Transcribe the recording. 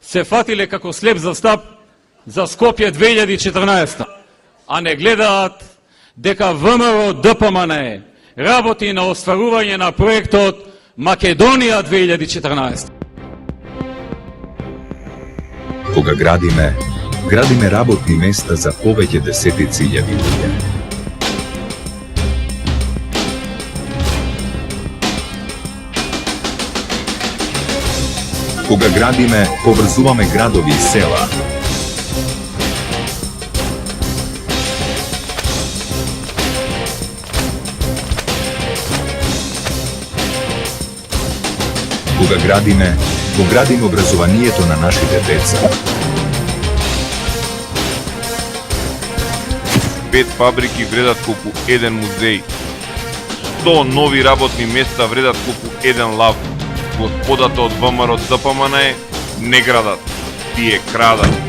се фатиле како слеп за стап за Скопје 2014, а не гледаат дека ВМРО ДПМН работи на остварување на проектот Македонија 2014. Кога градиме работни места за повеќе десетици илјади луѓе. Кога градиме, поврзуваме градови и села. Кога градиме, го градиме образованието на нашите деца. 5 фабрики вредат колку еден музеј. 100 нови работни места вредат колку еден лав. Господата од ВМРО ДПМН не градат, тие крадат.